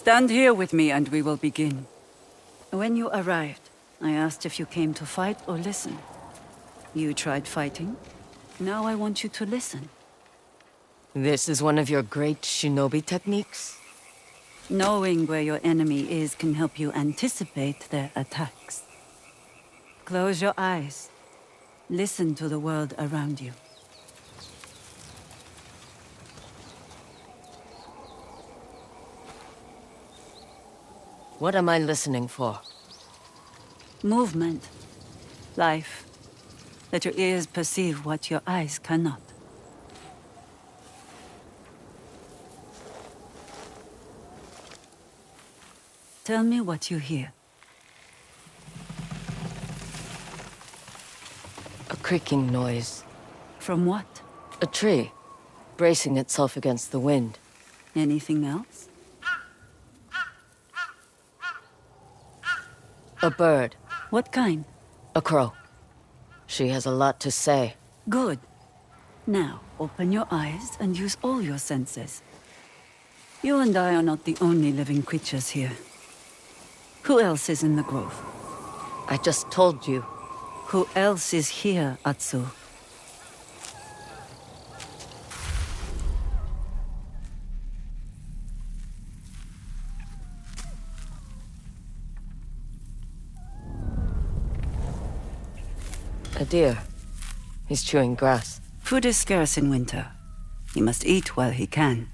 Stand here with me and we will begin. When you arrived, I asked if you came to fight or listen. You tried fighting. Now I want you to listen. This is one of your great shinobi techniques? Knowing where your enemy is can help you anticipate their attacks. Close your eyes. Listen to the world around you. What am I listening for? Movement. Life. Let your ears perceive what your eyes cannot. Tell me what you hear. A creaking noise. From what? A tree, bracing itself against the wind. Anything else? A bird. What kind? A crow. She has a lot to say. Good. Now, open your eyes and use all your senses. You and I are not the only living creatures here. Who else is in the grove? I just told you. Who else is here, Atsu? A deer. He's chewing grass. Food is scarce in winter. He must eat while he can.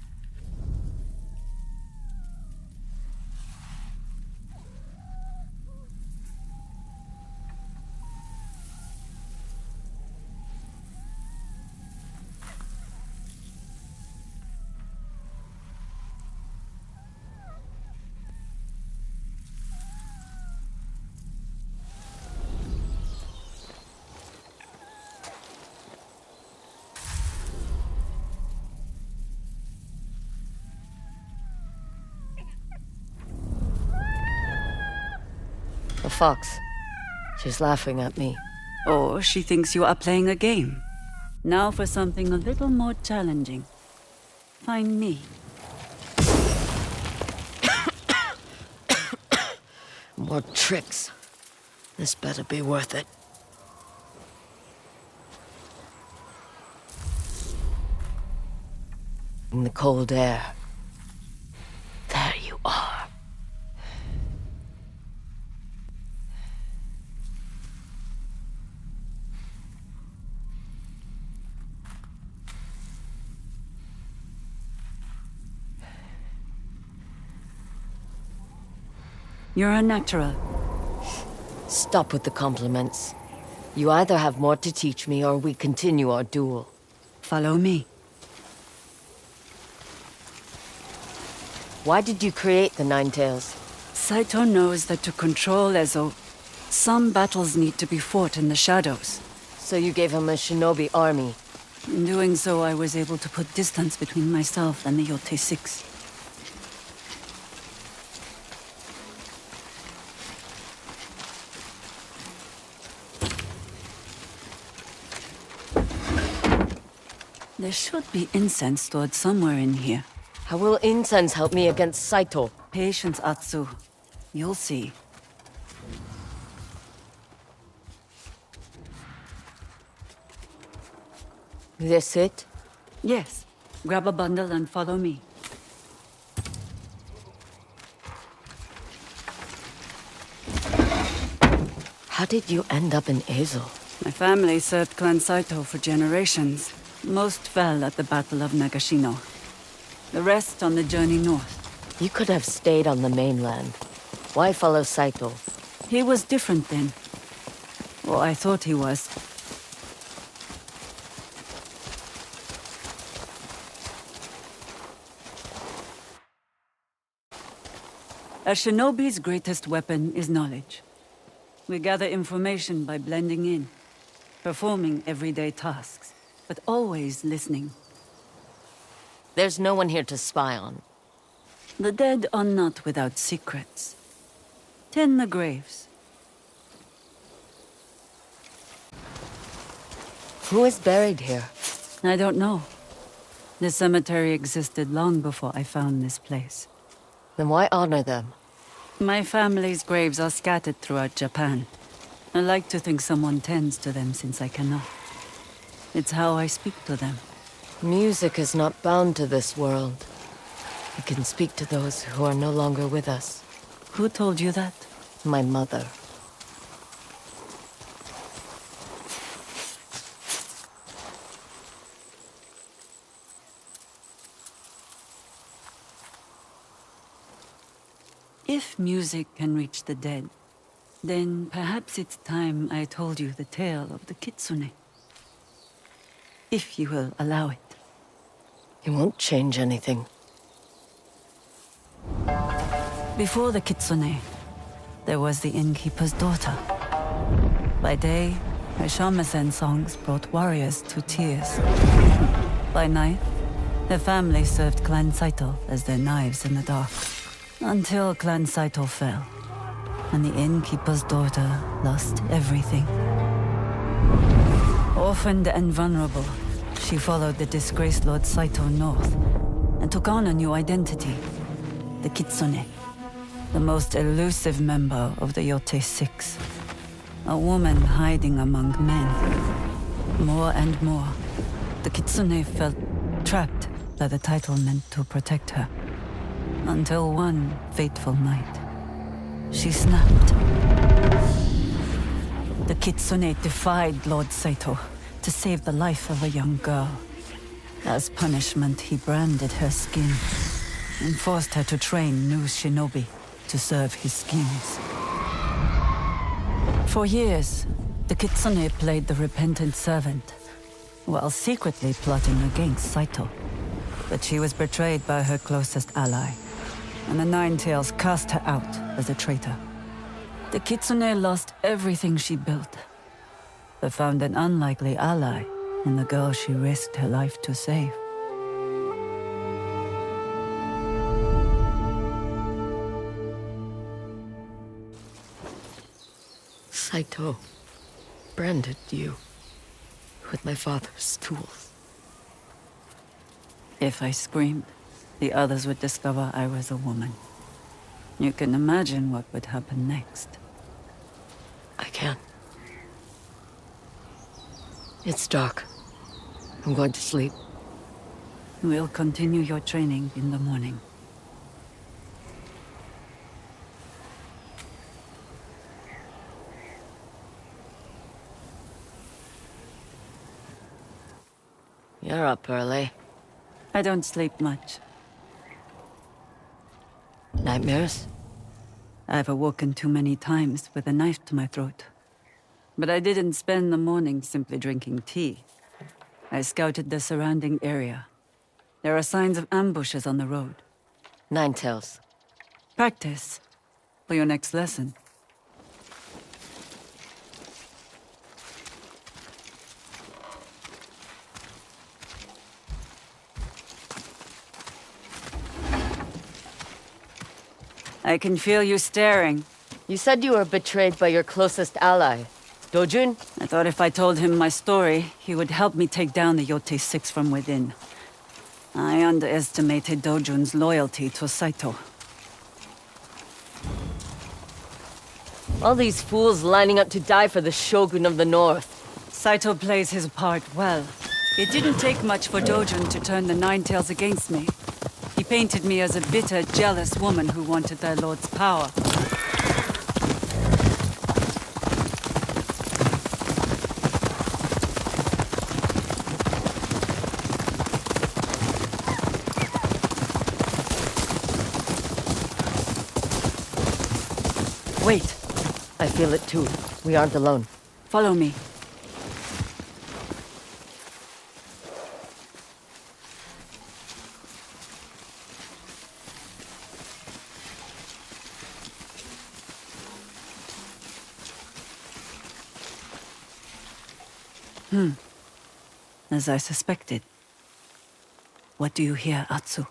A fox. She's laughing at me. Or she thinks you are playing a game. Now for something a little more challenging. Find me. More tricks. This better be worth it. In the cold air. There you are. You're a natural. Stop with the compliments. You either have more to teach me or we continue our duel. Follow me. Why did you create the Nine Tails? Saito knows that to control Ezo, some battles need to be fought in the shadows. So you gave him a shinobi army. In doing so, I was able to put distance between myself and the Yotei 6. There should be incense stored somewhere in here. How will incense help me against Saito? Patience, Atsu. You'll see. This it? Yes. Grab a bundle and follow me. How did you end up in Ezo? My family served Clan Saito for generations. Most fell at the Battle of Nagashino. The rest on the journey north. You could have stayed on the mainland. Why follow Saito? He was different then. Or I thought he was. A shinobi's greatest weapon is knowledge. We gather information by blending in, performing everyday tasks, but always listening. There's no one here to spy on. The dead are not without secrets. Tend the graves. Who is buried here? I don't know. The cemetery existed long before I found this place. Then why honor them? My family's graves are scattered throughout Japan. I like to think someone tends to them since I cannot. It's how I speak to them. Music is not bound to this world. It can speak to those who are no longer with us. Who told you that? My mother. If music can reach the dead, then perhaps it's time I told you the tale of the Kitsune. If you will allow it. It won't change anything. Before the Kitsune, there was the innkeeper's daughter. By day, her shamisen songs brought warriors to tears. By night, her family served Clan Saito as their knives in the dark. Until Clan Saito fell, and the innkeeper's daughter lost everything. Orphaned and vulnerable, she followed the disgraced Lord Saito north, and took on a new identity, the Kitsune, the most elusive member of the Yotei Six. A woman hiding among men. More and more, the Kitsune felt trapped by the title meant to protect her. Until one fateful night, she snapped. The Kitsune defied Lord Saito to save the life of a young girl. As punishment, he branded her skin and forced her to train new shinobi to serve his schemes. For years, the Kitsune played the repentant servant, while secretly plotting against Saito. But she was betrayed by her closest ally, and the Nine Tails cast her out as a traitor. The Kitsune lost everything she built, but found an unlikely ally in the girl she risked her life to save. Saito branded you with my father's tools. If I screamed, the others would discover I was a woman. You can imagine what would happen next. I can. It's dark. I'm going to sleep. We'll continue your training in the morning. You're up early. I don't sleep much. Nightmares? I've awoken too many times with a knife to my throat. But I didn't spend the morning simply drinking tea. I scouted the surrounding area. There are signs of ambushes on the road. Nine Tails. Practice for your next lesson. I can feel you staring. You said you were betrayed by your closest ally, Dojun? I thought if I told him my story, he would help me take down the Yotei Six from within. I underestimated Dojun's loyalty to Saito. All these fools lining up to die for the Shogun of the North. Saito plays his part well. It didn't take much for Dojun to turn the Nine Tails against me. He painted me as a bitter, jealous woman who wanted their lord's power. Wait! I feel it too. We aren't alone. Follow me. As I suspected. What do you hear, Atsu?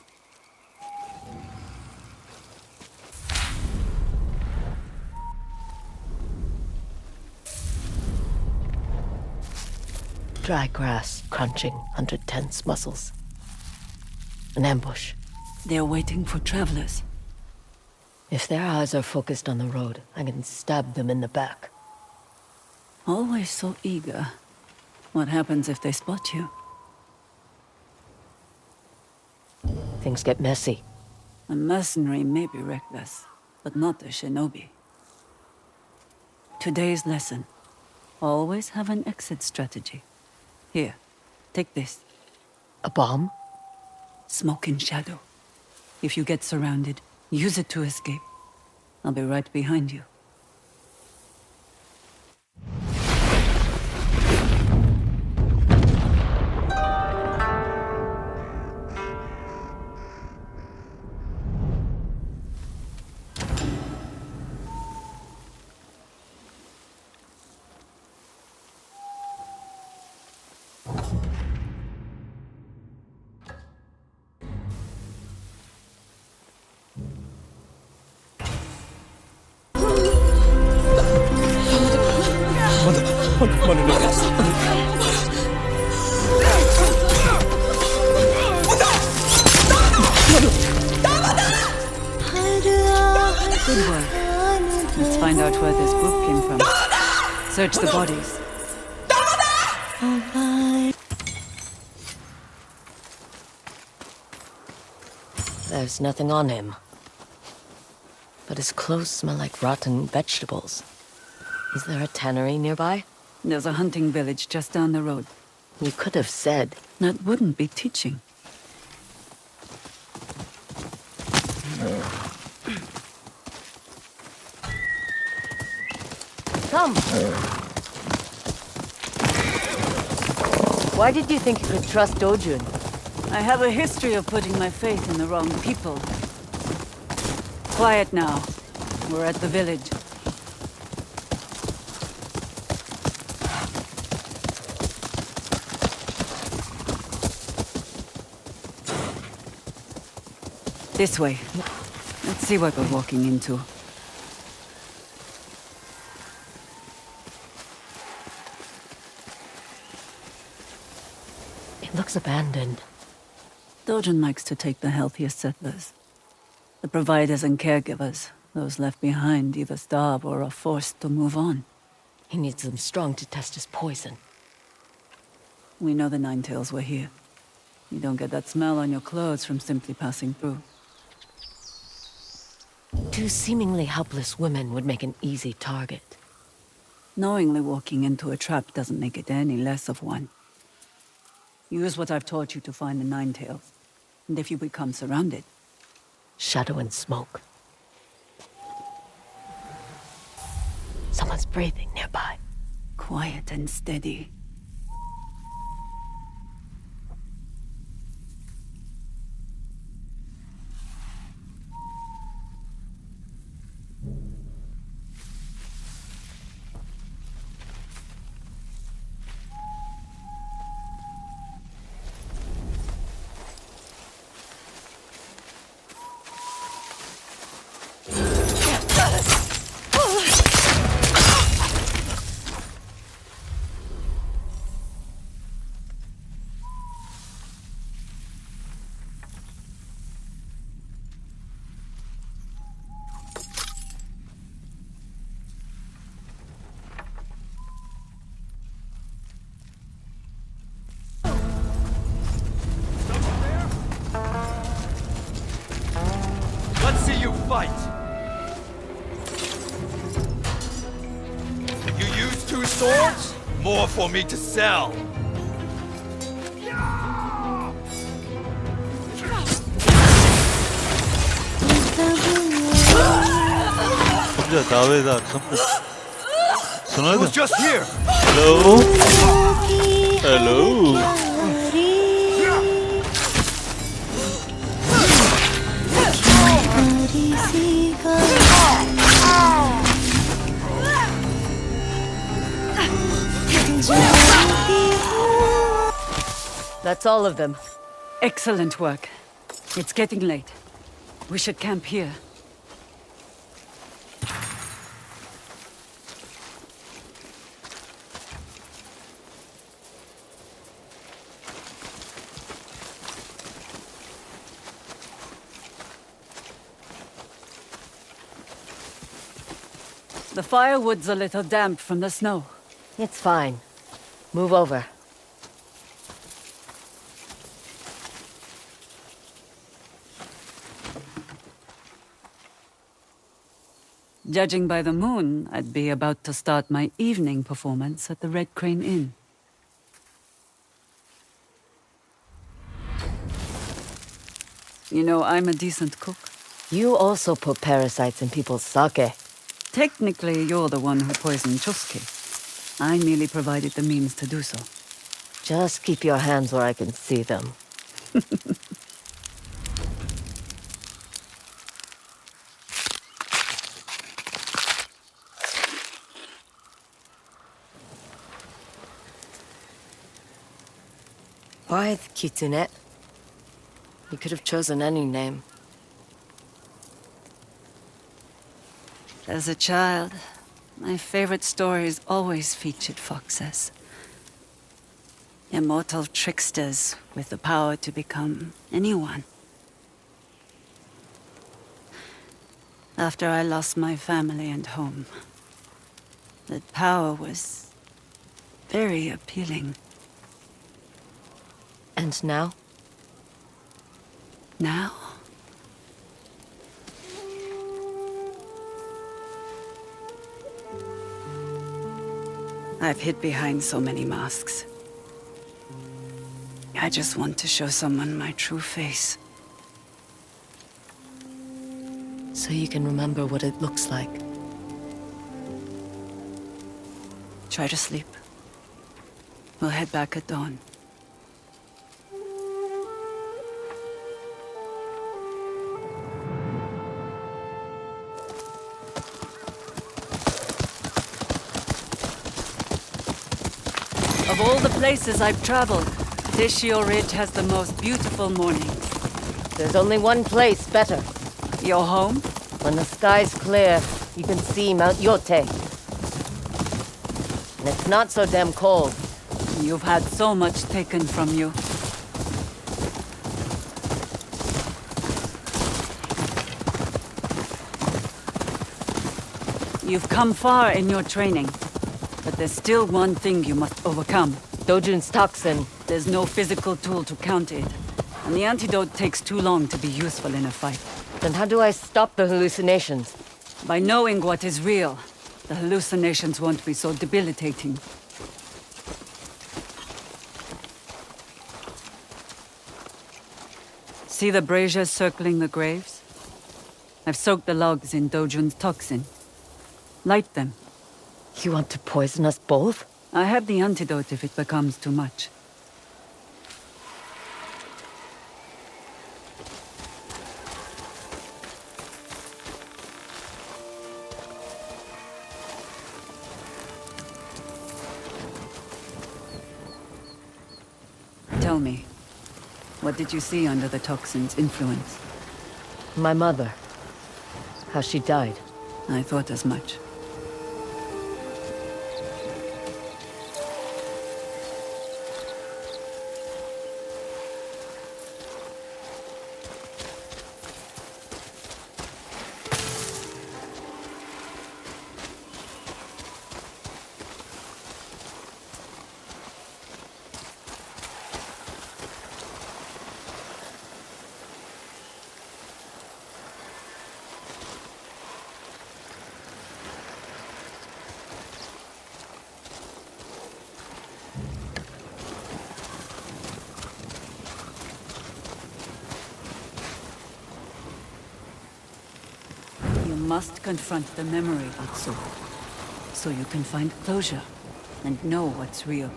Dry grass crunching under tense muscles. An ambush. They're waiting for travelers. If their eyes are focused on the road, I can stab them in the back. Always so eager. What happens if they spot you? Things get messy. A mercenary may be reckless, but not a shinobi. Today's lesson. Always have an exit strategy. Here, take this. A bomb? Smoke in shadow. If you get surrounded, use it to escape. I'll be right behind you. Good work. Let's find out where this group came from. Search the bodies. There's nothing on him. But his clothes smell like rotten vegetables. Is there a tannery nearby? There's a hunting village just down the road. You could have said. That wouldn't be teaching. Come! Why did you think you could trust Dojun? I have a history of putting my faith in the wrong people. Quiet now. We're at the village. This way. Let's see what we're walking into. It looks abandoned. Dojun likes to take the healthiest settlers. The providers and caregivers. Those left behind either starve or are forced to move on. He needs them strong to test his poison. We know the Ninetails were here. You don't get that smell on your clothes from simply passing through. Two seemingly helpless women would make an easy target. Knowingly walking into a trap doesn't make it any less of one. Use what I've taught you to find the Ninetails. And if you become surrounded... Shadow and smoke. Someone's breathing nearby. Quiet and steady. Let's see you fight! You use two swords? More for me to sell! समझा दावेदार समझा सुना Who's just here? Hello hello That's all of them. Excellent work. It's getting late. We should camp here. The firewood's a little damp from the snow. It's fine. Move over. Judging by the moon, I'd be about to start my evening performance at the Red Crane Inn. You know, I'm a decent cook. You also put parasites in people's sake. Technically, you're the one who poisoned Chosuke. I merely provided the means to do so. Just keep your hands where I can see them. Why the Kitsune? You could have chosen any name. As a child, my favorite stories always featured foxes. Immortal tricksters with the power to become anyone. After I lost my family and home, that power was very appealing. And now? Now? I've hid behind so many masks. I just want to show someone my true face. So you can remember what it looks like. Try to sleep. We'll head back at dawn. Of all the places I've traveled, Tishio Ridge has the most beautiful mornings. There's only one place better. Your home? When the sky's clear, you can see Mount Yotei. And it's not so damn cold. You've had so much taken from you. You've come far in your training, but there's still one thing you must overcome. Dojun's toxin. There's no physical tool to counter it, and the antidote takes too long to be useful in a fight. Then how do I stop the hallucinations? By knowing what is real, the hallucinations won't be so debilitating. See the braziers circling the graves? I've soaked the logs in Dojun's toxin. Light them. You want to poison us both? I have the antidote if it becomes too much. Tell me, what did you see under the toxin's influence? My mother. How she died. I thought as much. You must confront the memory, Atsu, so you can find closure and know what's real.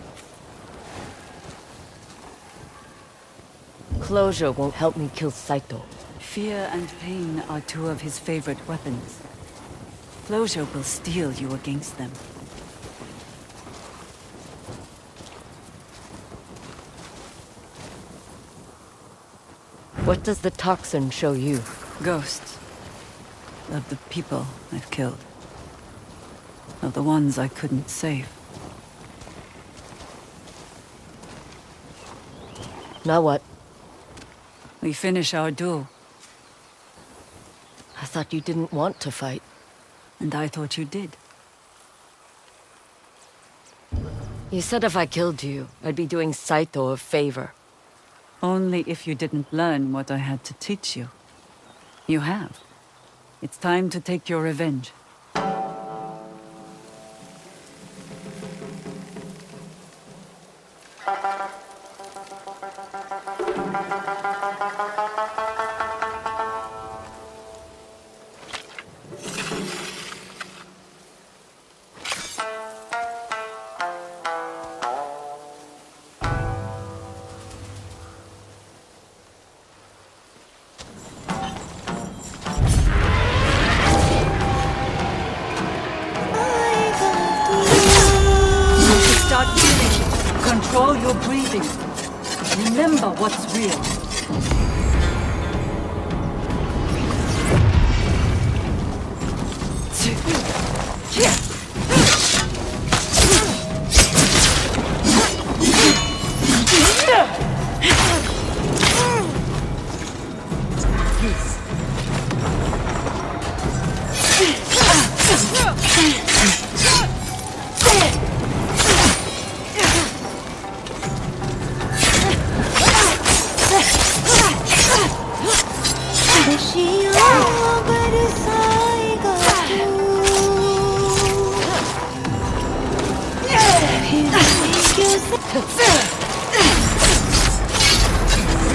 Closure won't help me kill Saito. Fear and pain are two of his favorite weapons. Closure will steel you against them. What does the toxin show you? Ghosts. Of the people I've killed. Of the ones I couldn't save. Now what? We finish our duel, I thought you didn't want to fight. and I thought you did. You said if I killed you, I'd be doing Saito a favor. Only if you didn't learn what I had to teach you. You have. It's time to take your revenge. Start breathing. Control your breathing. Remember what's real.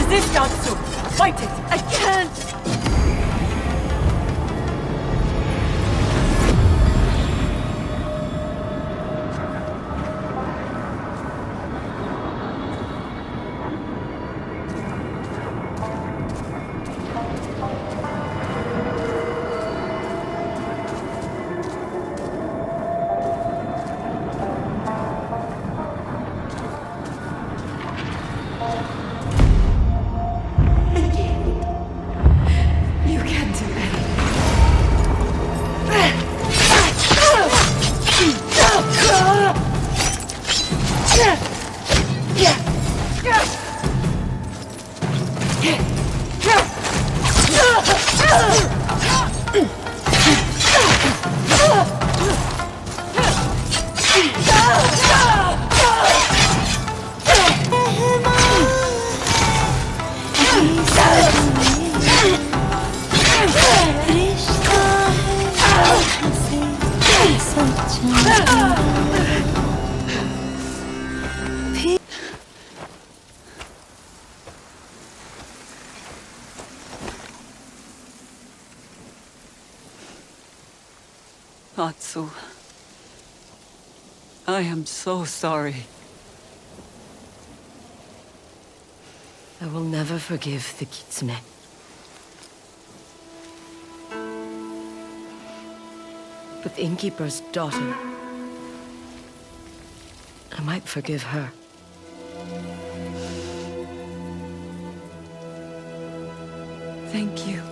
Resist, Atsu! Fight it! I can't! Atsu, I am so sorry. I will never forgive the Kitsune. But the innkeeper's daughter, I might forgive her. Thank you.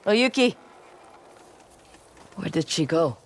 Oyuki! Where did she go?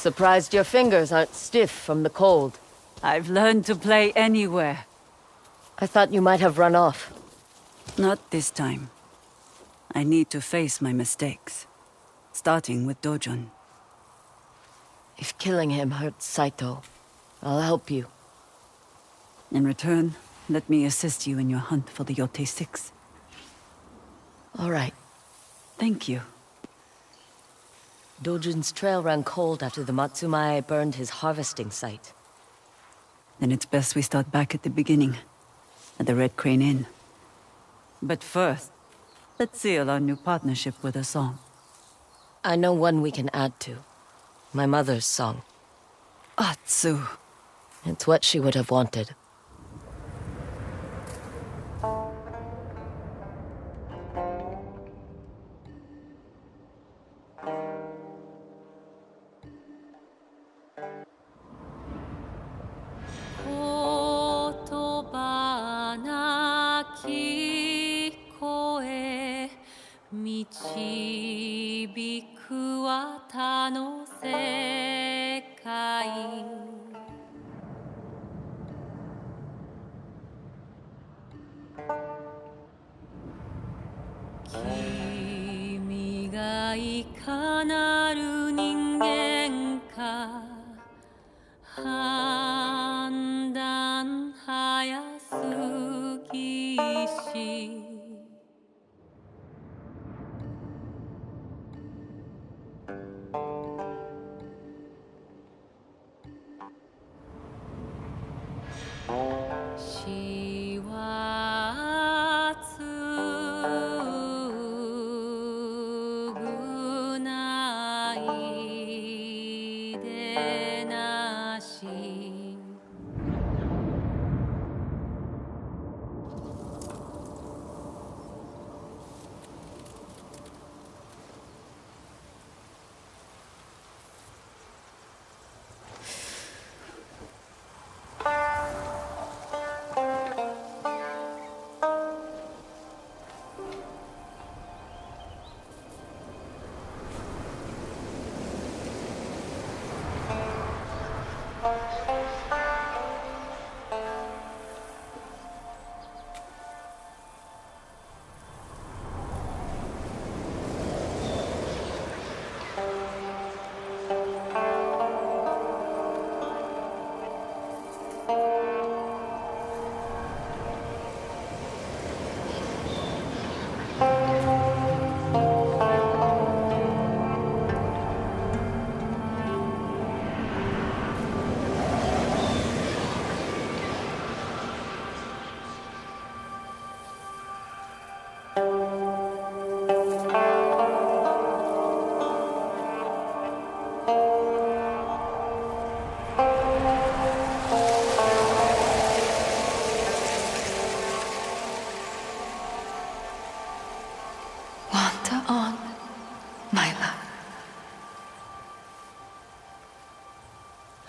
Surprised your fingers aren't stiff from the cold. I've learned to play anywhere. I thought you might have run off. Not this time. I need to face my mistakes. Starting with Dojun. If killing him hurts Saito, I'll help you. In return, Let me assist you in your hunt for the Yotei 6. All right. Thank you. Dojun's trail ran cold after the Matsumae burned his harvesting site. Then it's best we start back at the beginning, at the Red Crane Inn. But first, let's seal our new partnership with a song. I know one we can add to. My mother's song. Atsu. It's what she would have wanted.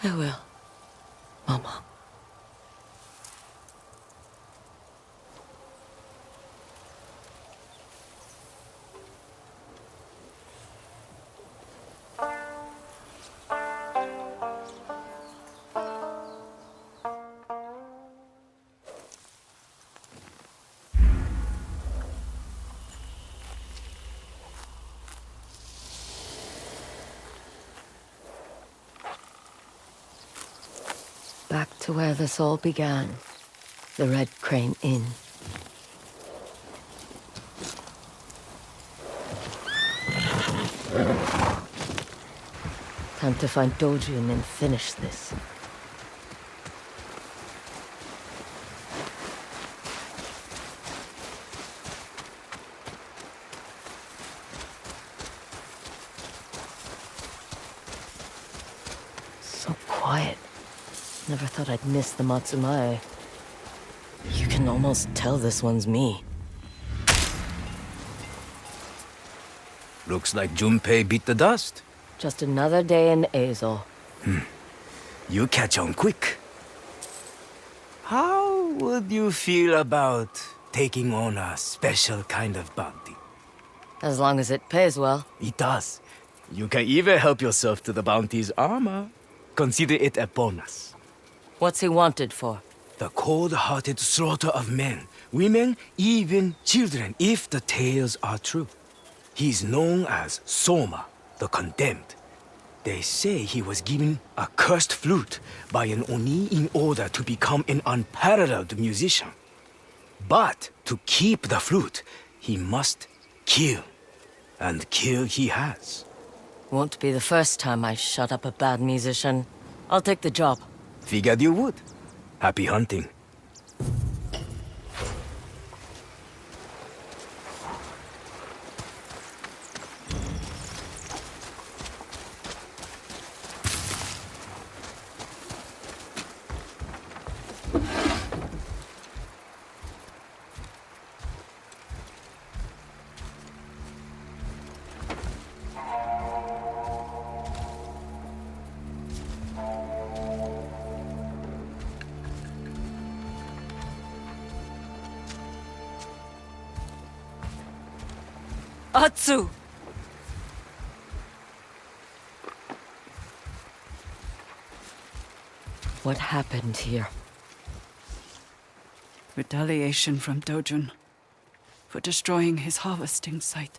I will, Mama. Back to where this all began. The Red Crane Inn. Time to find Dojun and finish this. So quiet. Never thought I'd miss the Matsumae. You can almost tell this one's me. Looks like Junpei beat the dust. Just another day in Azel. You catch on quick. How would you feel about taking on a special kind of bounty? As long as it pays well. It does. You can even help yourself to the bounty's armor. Consider it a bonus. What's he wanted for? The cold-hearted slaughter of men, women, even children, if the tales are true. He's known as Soma, the Condemned. They say he was given a cursed flute by an Oni in order to become an unparalleled musician. But to keep the flute, he must kill. And kill he has. Won't be the first time I shut up a bad musician. I'll take the job. Figured you would. Happy hunting. Atsu! What happened here? Retaliation from Dojun for destroying his harvesting site.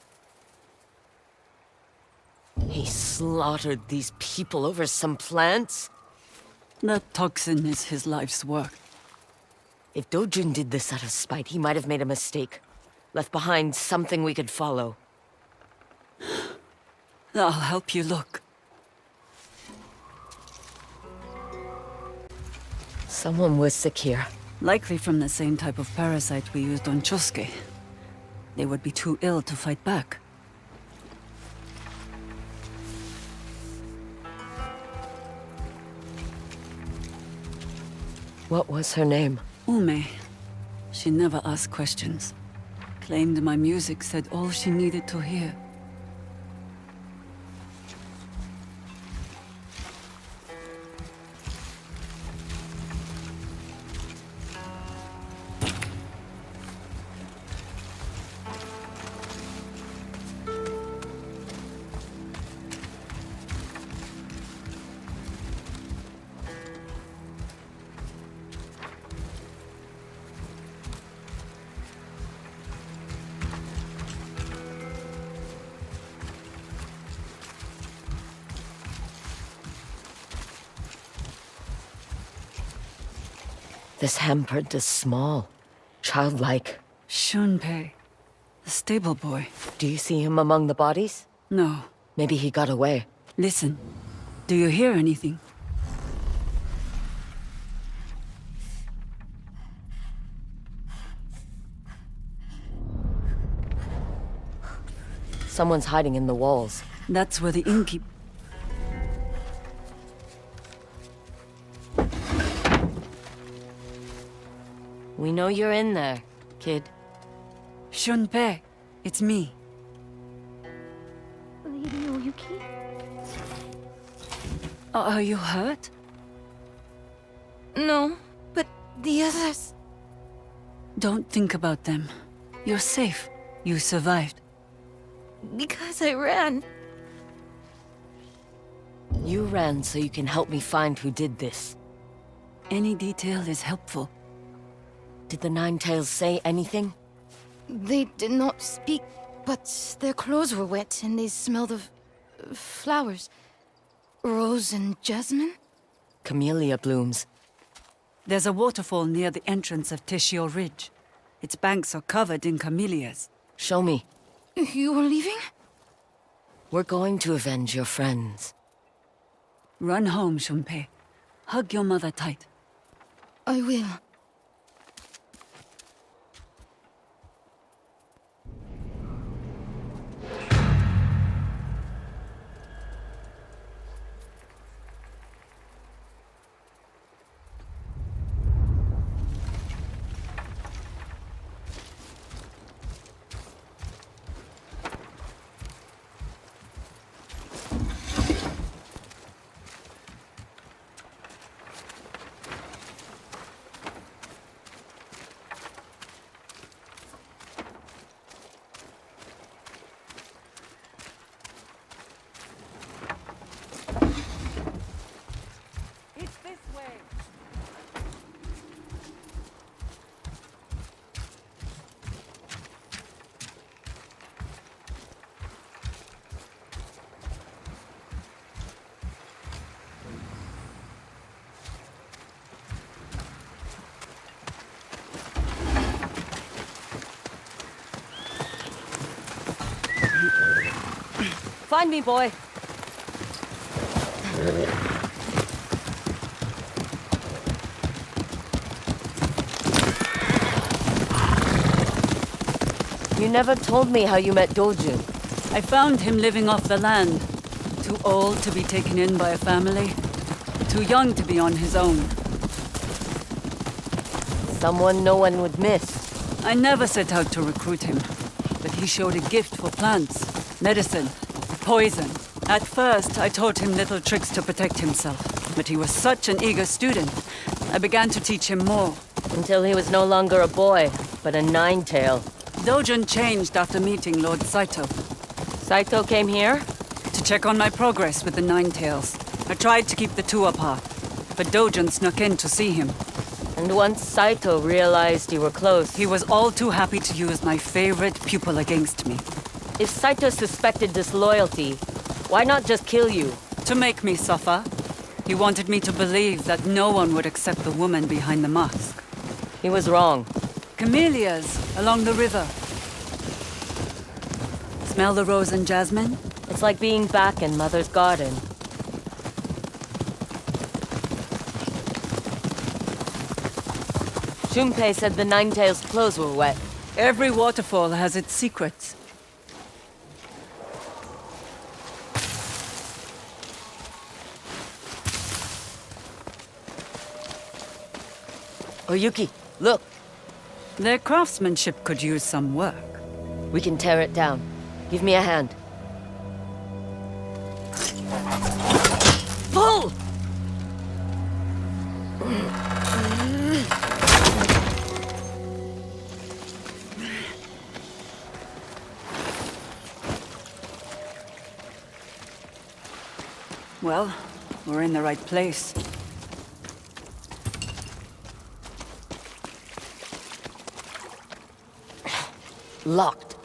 He slaughtered these people over some plants? That toxin is his life's work. If Dojun did this out of spite, he might have made a mistake. Left behind something we could follow. I'll help you look. Someone was sick here. Likely from the same type of parasite we used on Chosuke. They would be too ill to fight back. What was her name? Ume. She never asked questions. Claimed my music said all she needed to hear. This hampered is small, childlike. Shunpei, the stable boy. Do you see him among the bodies? No. Maybe he got away. Listen. Do you hear anything? Someone's hiding in the walls. That's where the innkeep... We know you're in there, kid. Shunpei, it's me. Lady Oyuki? Are you hurt? No, but the others... Don't think about them. You're safe. You survived. Because I ran. You ran so you can help me find who did this. Any detail is helpful. Did the Nine Tails say anything? They did not speak, but their clothes were wet and they smelled of... flowers. Rose and jasmine? Camellia blooms. There's a waterfall near the entrance of Teshio Ridge. Its banks are covered in camellias. Show me. You are leaving? We're going to avenge your friends. Run home, Shunpei. Hug your mother tight. I will. Find me, boy. You never told me how you met Dojun. I found him living off the land. Too old to be taken in by a family. Too young to be on his own. Someone no one would miss. I never set out to recruit him. But he showed a gift for plants, medicine, poison. At first, I taught him little tricks to protect himself. But he was such an eager student. I began to teach him more. Until he was no longer a boy, but a nine-tail. Dojun changed after meeting Lord Saito. Saito came here? To check on my progress with the Nine-Tails. I tried to keep the two apart, but Dojun snuck in to see him. And once Saito realized you were close... He was all too happy to use my favorite pupil against me. If Saito suspected disloyalty, why not just kill you? To make me suffer. He wanted me to believe that no one would accept the woman behind the mask. He was wrong. Camellias along the river. Smell the rose and jasmine? It's like being back in Mother's garden. Junpei said the Nine-Tails' clothes were wet. Every waterfall has its secrets. Oyuki, look! Their craftsmanship could use some work. We can tear it down. Give me a hand. Pull! Well, we're in the right place. Locked.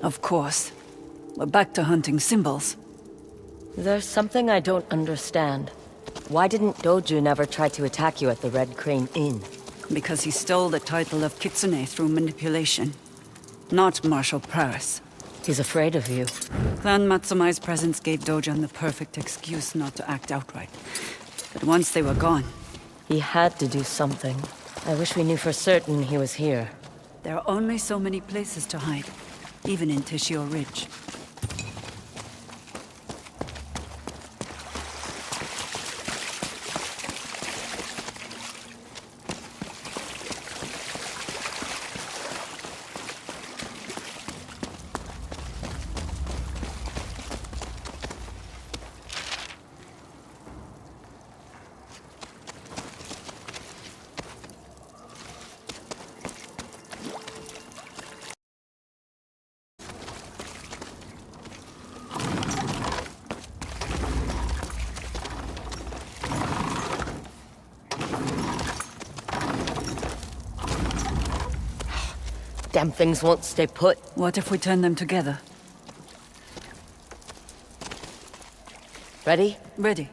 Of course. We're back to hunting symbols. There's something I don't understand. Why didn't Dojun ever try to attack you at the Red Crane Inn? Because he stole the title of Kitsune through manipulation. Not martial prowess. He's afraid of you. Clan Matsumai's presence gave Dojun the perfect excuse not to act outright. But once they were gone... He had to do something. I wish we knew for certain he was here. There are only so many places to hide, even in Tishio Ridge. Damn things won't stay put. What if we turn them together? Ready? Ready.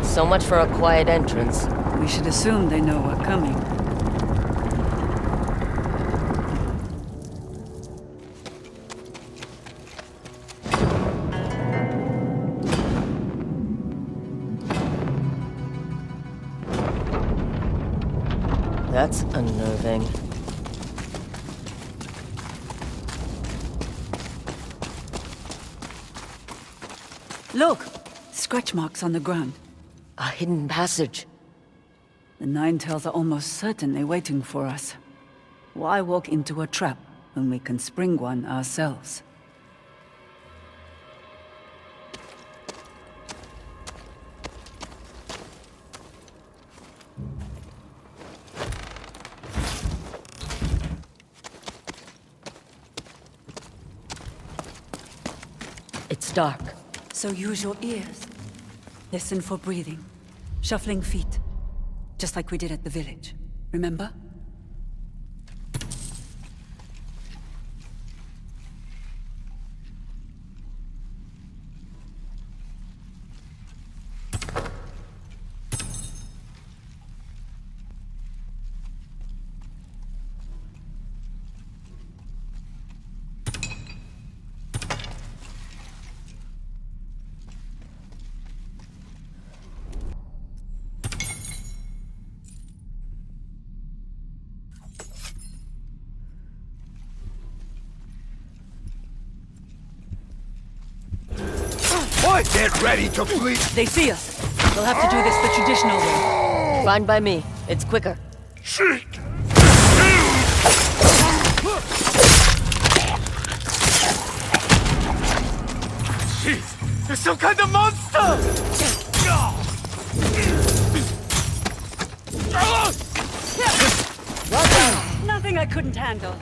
So much for a quiet entrance. We should assume they know we're coming. That's unnerving. Look! Scratch marks on the ground. A hidden passage. The Nine-Tails are almost certainly waiting for us. Why walk into a trap when we can spring one ourselves? It's dark. So use your ears. Listen for breathing. Shuffling feet. Just like we did at the village. Remember? Get ready to flee! They see us. We'll have to do this the traditional way. Fine by me. It's quicker. Shit! Jeez! There's some kind of monster! Nothing I couldn't handle.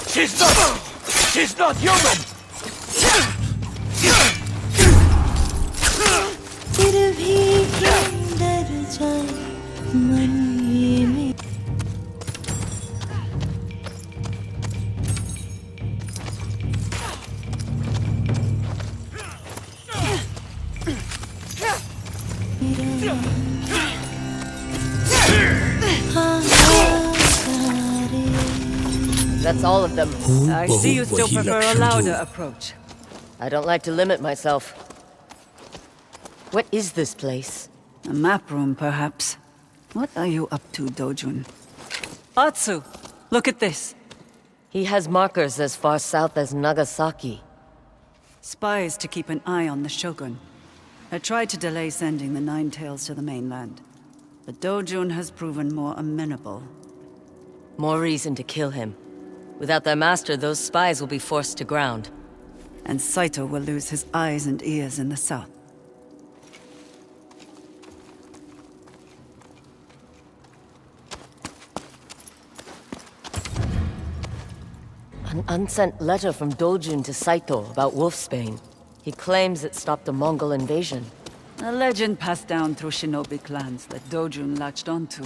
She's not human! That's all of them. I see you still prefer a louder approach. I don't like to limit myself. What is this place? A map room, perhaps. What are you up to, Dojun? Atsu, look at this. He has markers as far south as Nagasaki. Spies to keep an eye on the Shogun. I tried to delay sending the Nine Tails to the mainland. But Dojun has proven more amenable. More reason to kill him. Without their master, those spies will be forced to ground. And Saito will lose his eyes and ears in the south. An unsent letter from Dojun to Saito about Wolfsbane. He claims it stopped a Mongol invasion. A legend passed down through shinobi clans that Dojun latched onto.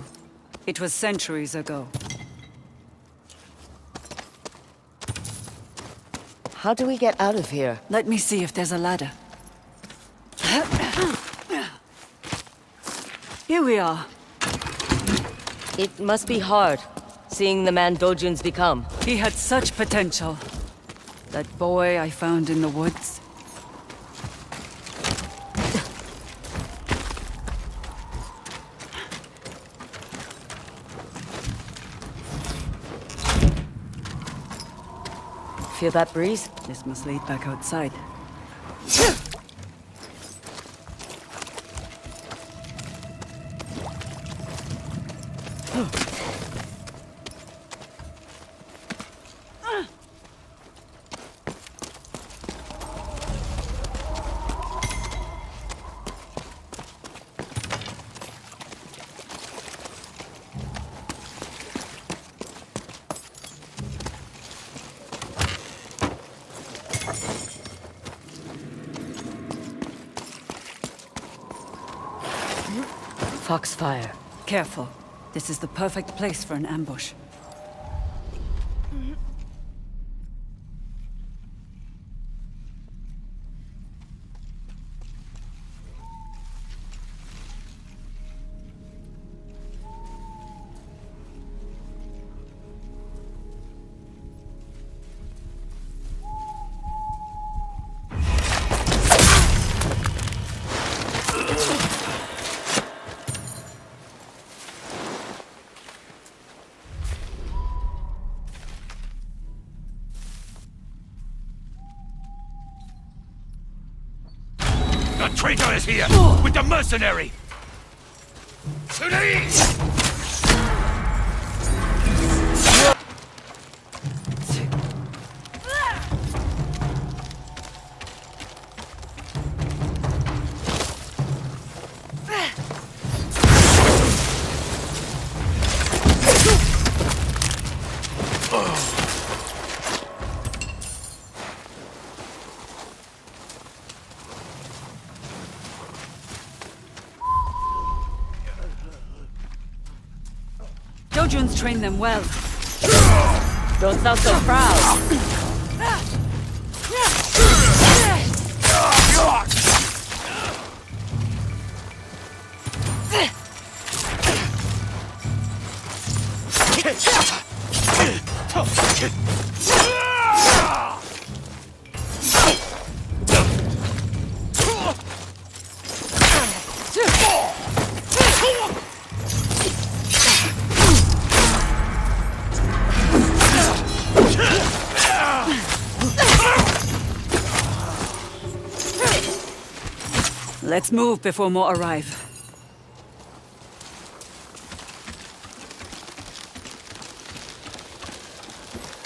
It was centuries ago. How do we get out of here? Let me see if there's a ladder. Here we are. It must be hard, seeing the man Dojun's become. He had such potential. That boy I found in the woods. Feel that breeze? This must lead back outside. Foxfire. Careful. This is the perfect place for an ambush. The traitor is here! With the mercenary! To the east! Dojuns train them well. Don't sound so proud. Let's move before more arrive.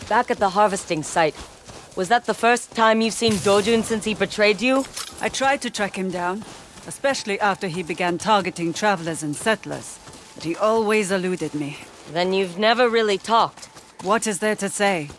Back at the harvesting site, was that the first time you've seen Dojun since he betrayed you? I tried to track him down, especially after he began targeting travelers and settlers. But he always eluded me. Then you've never really talked. What is there to say?